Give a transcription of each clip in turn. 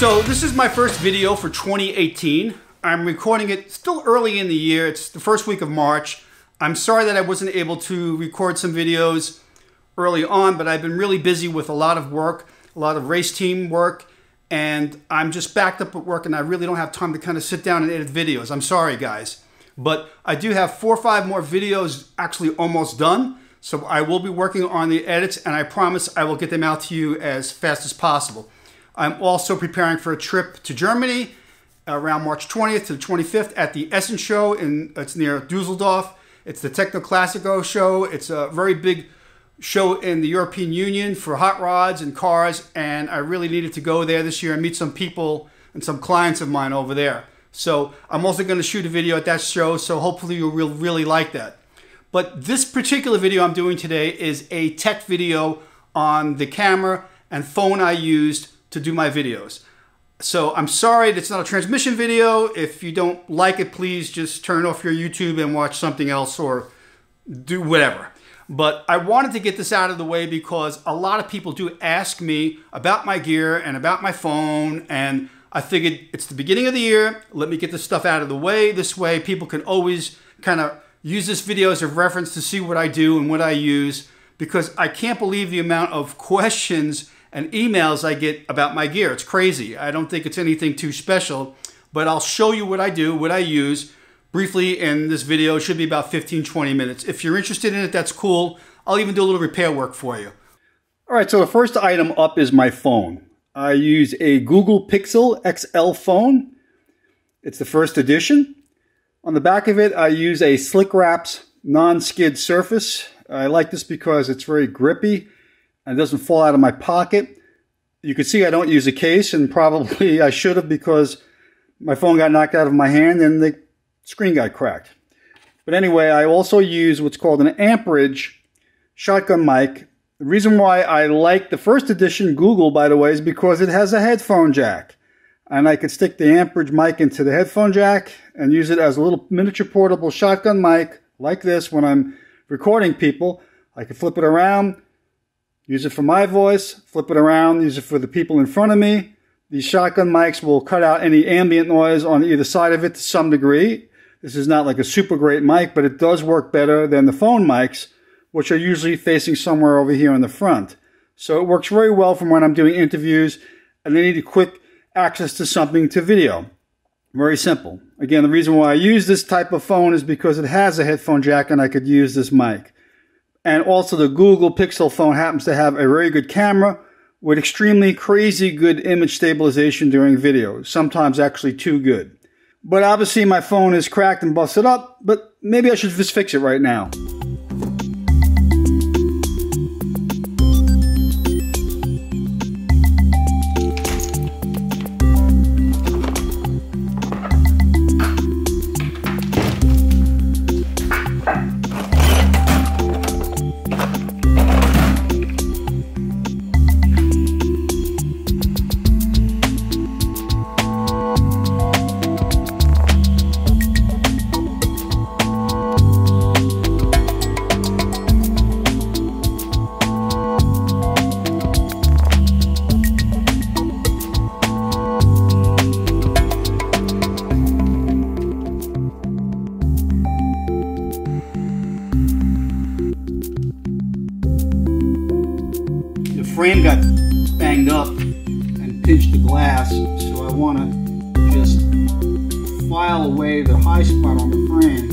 So this is my first video for 2018. I'm recording it still early in the year. It's the first week of March. I'm sorry that I wasn't able to record some videos early on, but I've been really busy with a lot of work, a lot of race team work, and I'm just backed up at work and I really don't have time to kind of sit down and edit videos. I'm sorry, guys. But I do have 4 or 5 more videos actually almost done. So I will be working on the edits and I promise I will get them out to you as fast as possible. I'm also preparing for a trip to Germany around March 20th to the 25th at the Essen show. It's near Dusseldorf. It's the Techno Classico show. It's a very big show in the European Union for hot rods and cars. And I really needed to go there this year and meet some people and some clients of mine over there. So I'm also going to shoot a video at that show. So hopefully you'll really like that. But this particular video I'm doing today is a tech video on the camera and phone I used to do my videos. So I'm sorry it's not a transmission video. If you don't like it, please just turn off your YouTube and watch something else or do whatever. But I wanted to get this out of the way because a lot of people do ask me about my gear and about my phone, and I figured it's the beginning of the year. Let me get this stuff out of the way. This way people can always kind of use this video as a reference to see what I do and what I use, because I can't believe the amount of questions and emails I get about my gear. It's crazy. I don't think it's anything too special, but I'll show you what I do, what I use briefly in this video. It should be about 15-20 minutes. If you're interested in it, that's cool. I'll even do a little repair work for you. All right, so the first item up is my phone. I use a Google Pixel XL phone. It's the first edition. On the back of it, I use a Slick Wraps non-skid surface. I like this because it's very grippy and it doesn't fall out of my pocket. You can see I don't use a case, and probably I should have because my phone got knocked out of my hand and the screen got cracked. But anyway, I also use what's called an amperage shotgun mic. The reason why I like the first edition Google, by the way, is because it has a headphone jack. And I could stick the amperage mic into the headphone jack and use it as a little miniature portable shotgun mic like this when I'm recording people. I can flip it around, use it for my voice, flip it around, use it for the people in front of me. These shotgun mics will cut out any ambient noise on either side of it to some degree. This is not like a super great mic, but it does work better than the phone mics, which are usually facing somewhere over here in the front. So it works very well from when I'm doing interviews and I need a quick access to something to video. Very simple. Again, the reason why I use this type of phone is because it has a headphone jack and I could use this mic. And also the Google Pixel phone happens to have a very good camera with extremely crazy good image stabilization during videos. Sometimes actually too good. But obviously my phone is cracked and busted up, but maybe I should just fix it right now. Frame got banged up and pinched the glass, so I want to just file away the high spot on the frame.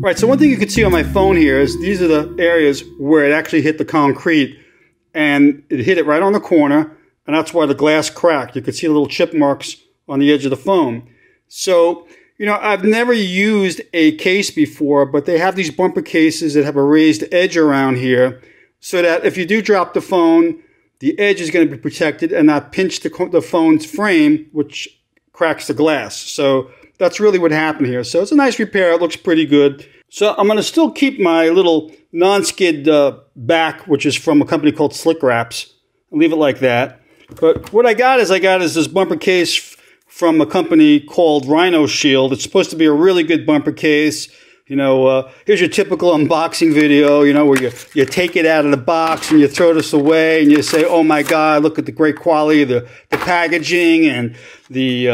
Right, so one thing you can see on my phone here is these are the areas where it actually hit the concrete, and it hit it right on the corner, and that's why the glass cracked. You could see the little chip marks on the edge of the phone. So, you know, I've never used a case before, but they have these bumper cases that have a raised edge around here so that if you do drop the phone, the edge is going to be protected and not pinch the phone's frame, which cracks the glass. So that's really what happened here. So it's a nice repair. It looks pretty good. So I'm going to still keep my little non-skid back, which is from a company called Slick Wraps. I'll leave it like that. But what I got is this bumper case from a company called Rhino Shield. It's supposed to be a really good bumper case. You know, here's your typical unboxing video, you know, where you take it out of the box and you throw this away and you say, oh my God, look at the great quality of the packaging and the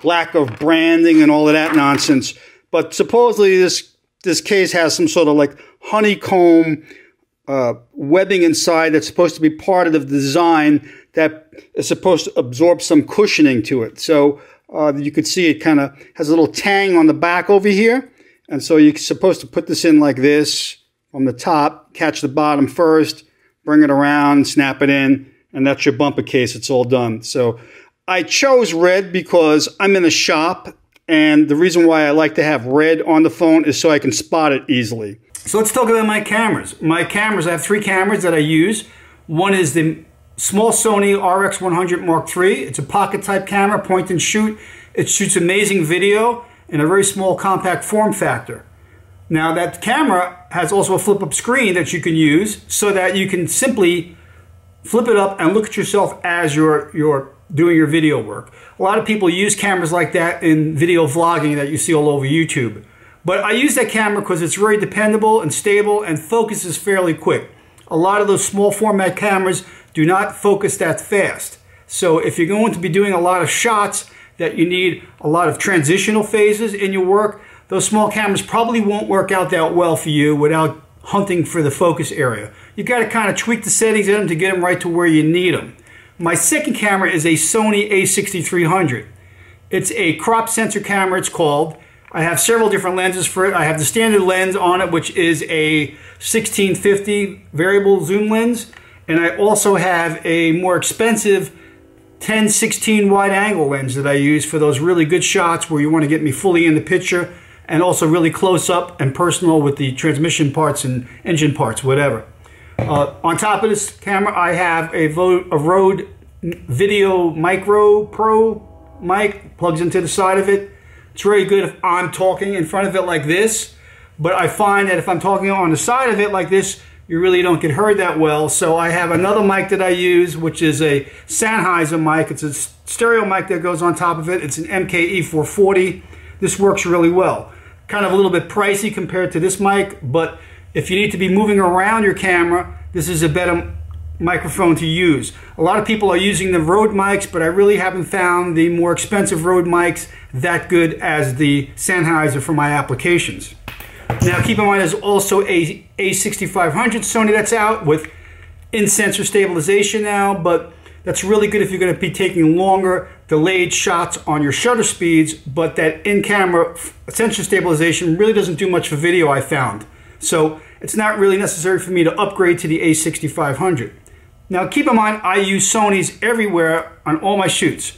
lack of branding and all of that nonsense. But supposedly this case has some sort of like honeycomb webbing inside that's supposed to be part of the design that is supposed to absorb some cushioning to it. So you can see it kind of has a little tang on the back over here. And so you're supposed to put this in like this from the top, catch the bottom first, bring it around, snap it in, and that's your bumper case. It's all done. So I chose red because I'm in a shop, and the reason why I like to have red on the phone is so I can spot it easily. So let's talk about my cameras. My cameras, I have 3 cameras that I use. One is the small Sony RX100M3. It's a pocket type camera, point and shoot. It shoots amazing video in a very small compact form factor. Now that camera has also a flip up screen that you can use so that you can simply flip it up and look at yourself as you're doing your video work. A lot of people use cameras like that in video vlogging that you see all over YouTube. But I use that camera because it's very dependable and stable and focuses fairly quick. A lot of those small format cameras do not focus that fast. So if you're going to be doing a lot of shots that you need a lot of transitional phases in your work, those small cameras probably won't work out that well for you without hunting for the focus area. You got to kind of tweak the settings in them to get them right to where you need them. My second camera is a Sony A6300. It's a crop sensor camera, it's called. I have several different lenses for it. I have the standard lens on it, which is a 1650 variable zoom lens. And I also have a more expensive 10-16 wide angle lens that I use for those really good shots where you want to get me fully in the picture and also really close up and personal with the transmission parts and engine parts, whatever. On top of this camera, I have a Rode Videomicro Pro mic, plugs into the side of it. It's very good if I'm talking in front of it like this, but I find that if I'm talking on the side of it like this, you really don't get heard that well. So I have another mic that I use, which is a Sennheiser mic. It's a stereo mic that goes on top of it. It's an MKE440. This works really well. Kind of a little bit pricey compared to this mic, but if you need to be moving around your camera, this is a better microphone to use. A lot of people are using the Rode mics, but I really haven't found the more expensive Rode mics that good as the Sennheiser for my applications. Now keep in mind there's also a A6500 Sony that's out with in-sensor stabilization now, but that's really good if you're going to be taking longer delayed shots on your shutter speeds, but that in-camera sensor stabilization really doesn't do much for video, I found. So it's not really necessary for me to upgrade to the A6500. Now keep in mind I use Sonys everywhere on all my shoots.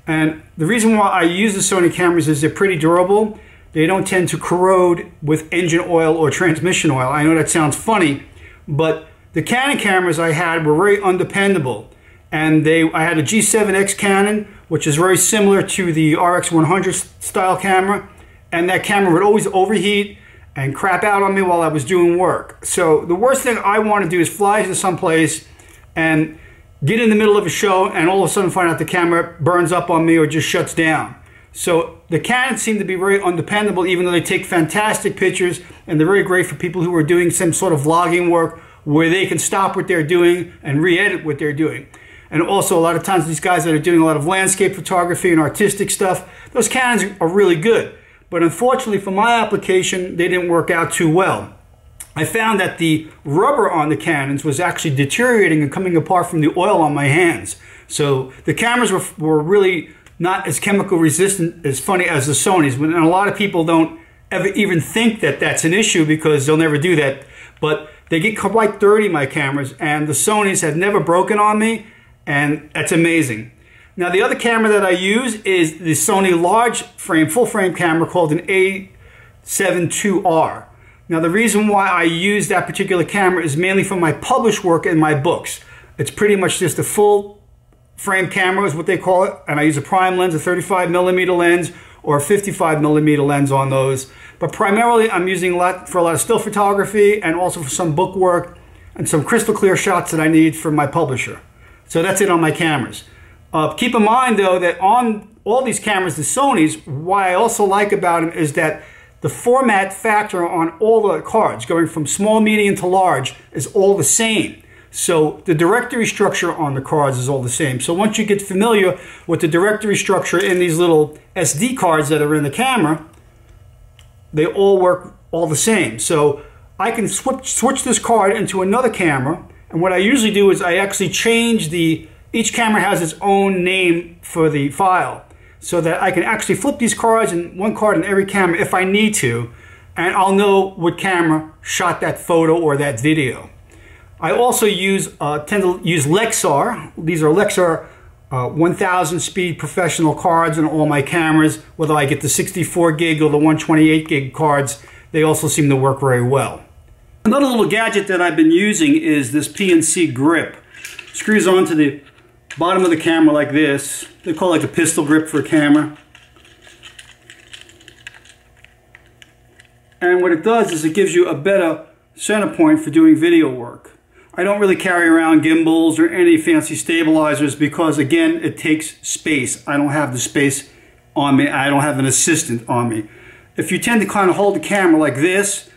And the reason why I use the Sony cameras is they're pretty durable. They don't tend to corrode with engine oil or transmission oil. I know that sounds funny, but the Canon cameras I had were very undependable. And I had a G7X Canon, which is very similar to the RX100 style camera. And that camera would always overheat and crap out on me while I was doing work. So the worst thing I want to do is fly to someplace and get in the middle of a show and all of a sudden find out the camera burns up on me or just shuts down. So the Canons seem to be very undependable, even though they take fantastic pictures, and they're very great for people who are doing some sort of vlogging work where they can stop what they're doing and re-edit what they're doing. And also a lot of times these guys that are doing a lot of landscape photography and artistic stuff, those Canons are really good. But unfortunately for my application, they didn't work out too well. I found that the rubber on the Canons was actually deteriorating and coming apart from the oil on my hands. So the cameras were really not as chemical resistant as funny as the Sonys. And a lot of people don't ever even think that that's an issue, because they'll never do that. But they get quite dirty, my cameras, and the Sonys have never broken on me, and that's amazing. Now, the other camera that I use is the Sony large frame, full frame camera called an A7II. Now, the reason why I use that particular camera is mainly for my published work and my books. It's pretty much just a full frame camera is what they call it, and I use a prime lens, a 35mm lens, or a 55mm lens on those. But primarily, I'm using for a lot of still photography and also for some book work and some crystal clear shots that I need for my publisher. So that's it on my cameras. Keep in mind, though, that on all these cameras, the Sonys, what I also like about them is that the format factor on all the cards, going from small, medium to large, is all the same. So the directory structure on the cards is all the same. So once you get familiar with the directory structure in these little SD cards that are in the camera, they all work all the same. So I can switch this card into another camera, and what I usually do is I actually change each camera has its own name for the file, so that I can actually flip these cards and one card in every camera if I need to, and I'll know what camera shot that photo or that video. I also tend to use Lexar. These are Lexar 1000 speed professional cards on all my cameras. Whether I get the 64 gig or the 128 gig cards, they also seem to work very well. Another little gadget that I've been using is this PNC grip. Screws onto the bottom of the camera like this. They call it like a pistol grip for a camera. And what it does is it gives you a better center point for doing video work. I don't really carry around gimbals or any fancy stabilizers because, again, it takes space. I don't have the space on me. I don't have an assistant on me. If you tend to kind of hold the camera like this,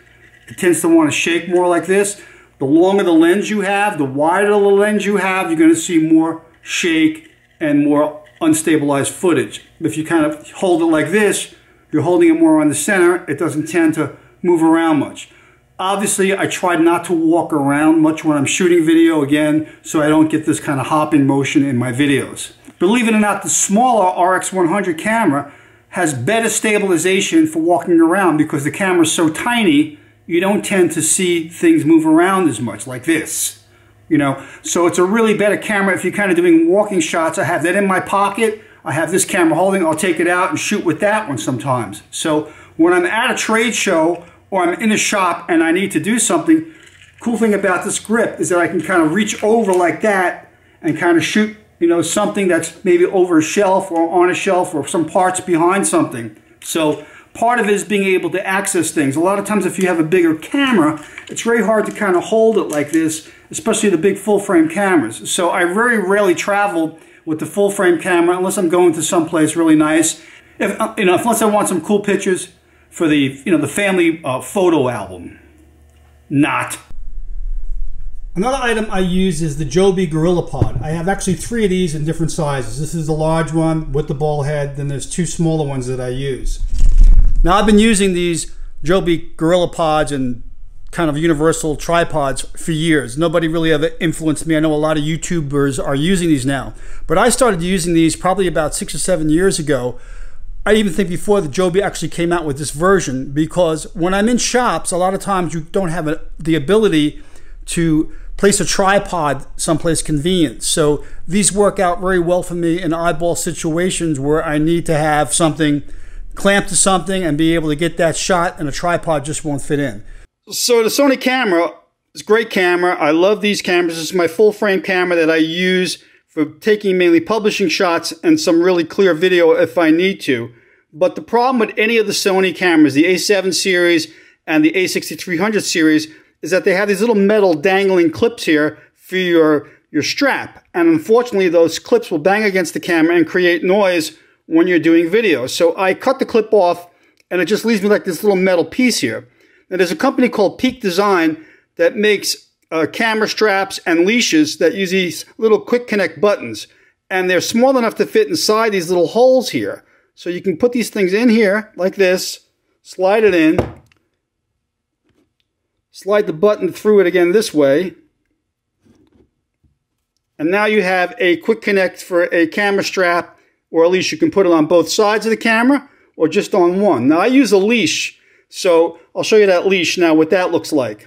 it tends to want to shake more like this. The longer the lens you have, the wider the lens you have, you're going to see more shake and more unstabilized footage. If you kind of hold it like this, you're holding it more on the center, it doesn't tend to move around much. Obviously, I try not to walk around much when I'm shooting video, again, so I don't get this kind of hopping motion in my videos. Believe it or not, the smaller RX100 camera has better stabilization for walking around because the camera's so tiny, you don't tend to see things move around as much like this. You know, so it's a really better camera if you're kind of doing walking shots. I have that in my pocket. I have this camera holding. I'll take it out and shoot with that one sometimes. So when I'm at a trade show or I'm in a shop and I need to do something, cool thing about this grip is that I can kind of reach over like that and kind of shoot, you know, something that's maybe over a shelf or on a shelf or some parts behind something. So part of it is being able to access things. A lot of times if you have a bigger camera, it's very hard to kind of hold it like this, especially the big full frame cameras. So I very rarely travel with the full frame camera unless I'm going to someplace really nice. Unless I want some cool pictures for the, the family photo album. Not. Another item I use is the Joby GorillaPod. I have actually 3 of these in different sizes. This is the large one with the ball head, then there's 2 smaller ones that I use. Now I've been using these Joby GorillaPods and kind of universal tripods for years. Nobody really ever influenced me. I know a lot of YouTubers are using these now, but I started using these probably about 6 or 7 years ago. I even think before the Joby actually came out with this version, because when I'm in shops, a lot of times you don't have the ability to place a tripod someplace convenient. So these work out very well for me in oddball situations where I need to have something clamped to something and be able to get that shot, and a tripod just won't fit in. So the Sony camera is a great camera. I love these cameras. This is my full frame camera that I use for taking mainly publishing shots and some really clear video if I need to. But the problem with any of the Sony cameras, the A7 series and the A6300 series, is that they have these little metal dangling clips here for your strap. And unfortunately, those clips will bang against the camera and create noise when you're doing video. So I cut the clip off and it just leaves me like this little metal piece here. Now there's a company called Peak Design that makes camera straps and leashes that use these little quick connect buttons. And they're small enough to fit inside these little holes here. So you can put these things in here like this, slide it in, slide the button through it again this way. And now you have a quick connect for a camera strap, or at least you can put it on both sides of the camera or just on one. Now I use a leash So I'll show you that leash now, what that looks like.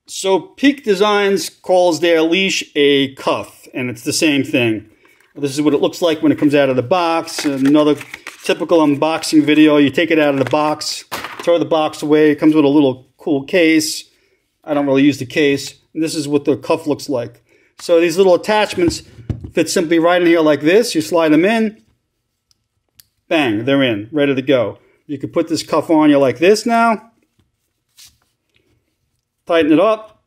So Peak Designs calls their leash a cuff, and it's the same thing. This is what it looks like when it comes out of the box. Another typical unboxing video. You take it out of the box, throw the box away. It comes with a little cool case. I don't really use the case. And this is what the cuff looks like. So these little attachments fit simply right in here like this. You slide them in. Bang, they're in, ready to go. You can put this cuff on you like this now. Tighten it up.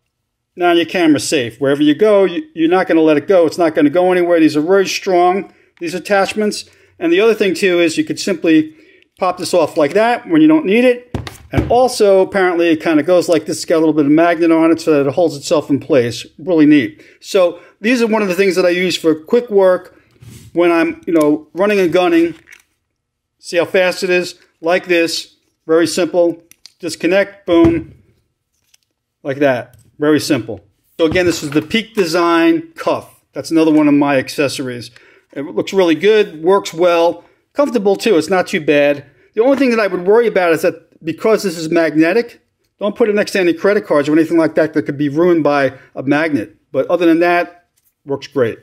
Now your camera's safe. Wherever you go, you're not going to let it go. It's not going to go anywhere. These are very strong, these attachments. And the other thing too is you could simply pop this off like that when you don't need it. And also, apparently, it kind of goes like this. It's got a little bit of magnet on it so that it holds itself in place. Really neat. So these are one of the things that I use for quick work when I'm, running and gunning. See how fast it is? Like this. Very simple. Disconnect. Boom. Like that. Very simple. So again, this is the Peak Design cuff. That's another one of my accessories. It looks really good. Works well. Comfortable too. It's not too bad. The only thing that I would worry about is that because this is magnetic, don't put it next to any credit cards or anything like that that could be ruined by a magnet. But other than that, works great.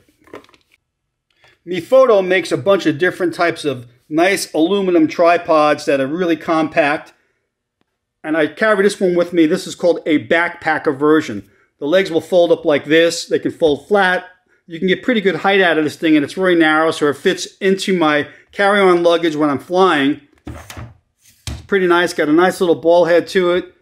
MePhoto makes a bunch of different types of nice aluminum tripods that are really compact. And I carry this one with me. This is called a backpacker version. The legs will fold up like this. They can fold flat. You can get pretty good height out of this thing, and it's very narrow, so it fits into my carry-on luggage when I'm flying. It's pretty nice. Got a nice little ball head to it.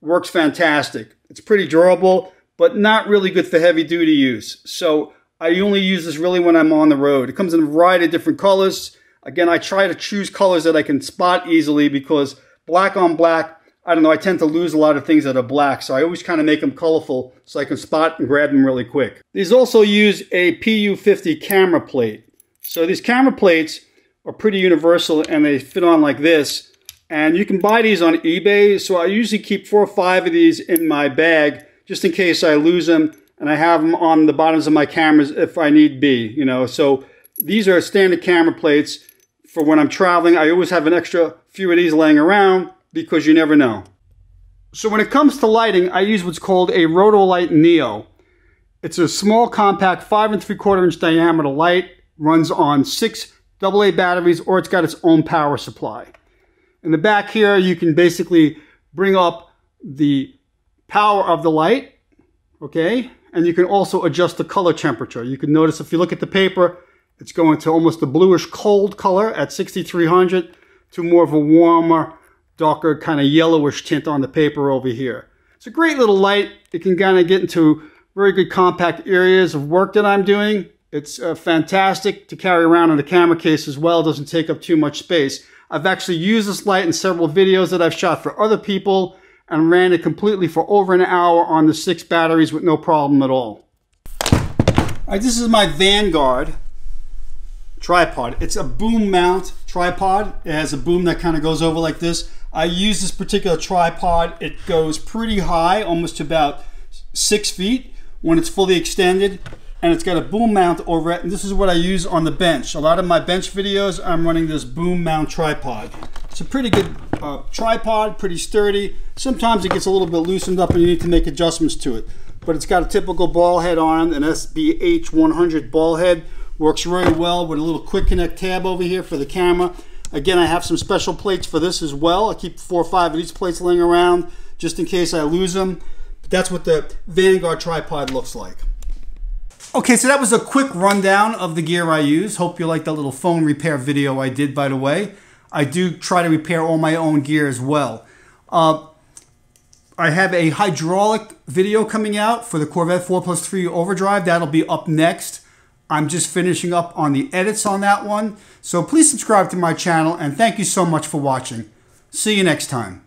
Works fantastic. It's pretty durable, but not really good for heavy-duty use. So I only use this really when I'm on the road. It comes in a variety of different colors. Again, I try to choose colors that I can spot easily because black on black, I don't know, I tend to lose a lot of things that are black, so I always kind of make them colorful so I can spot and grab them really quick. These also use a PU50 camera plate. So these camera plates are pretty universal and they fit on like this. And you can buy these on eBay, so I usually keep 4 or 5 of these in my bag just in case I lose them, and I have them on the bottoms of my cameras if I need be, So these are standard camera plates for when I'm traveling. I always have an extra few of these laying around because you never know. So when it comes to lighting, I use what's called a Rotolight Neo. It's a small, compact, 5 3/4 inch diameter light, runs on 6 AA batteries, or it's got its own power supply. In the back here, you can basically bring up the power of the light, okay? And you can also adjust the color temperature. You can notice if you look at the paper, it's going to almost a bluish cold color at 6300 to more of a warmer, darker kind of yellowish tint on the paper over here. It's a great little light. It can kind of get into very good compact areas of work that I'm doing. It's fantastic to carry around in the camera case as well. It doesn't take up too much space. I've actually used this light in several videos that I've shot for other people and ran it completely for over an hour on the 6 batteries with no problem at all. Alright, this is my Vanguard tripod. It's a boom mount tripod. It has a boom that kind of goes over like this. I use this particular tripod. It goes pretty high, almost to about 6 feet when it's fully extended. And it's got a boom mount over it, and this is what I use on the bench. A lot of my bench videos, I'm running this boom mount tripod. It's a pretty good tripod, pretty sturdy. Sometimes it gets a little bit loosened up and you need to make adjustments to it. But it's got a typical ball head on, an SBH100 ball head. Works very well with a little quick connect tab over here for the camera. Again, I have some special plates for this as well. I keep 4 or 5 of these plates laying around just in case I lose them. But that's what the Vanguard tripod looks like. Okay, so that was a quick rundown of the gear I use. Hope you liked that little phone repair video I did, by the way. I do try to repair all my own gear as well. I have a hydraulic video coming out for the Corvette 4+3 Overdrive. That'll be up next. I'm just finishing up on the edits on that one. So please subscribe to my channel, and thank you so much for watching. See you next time.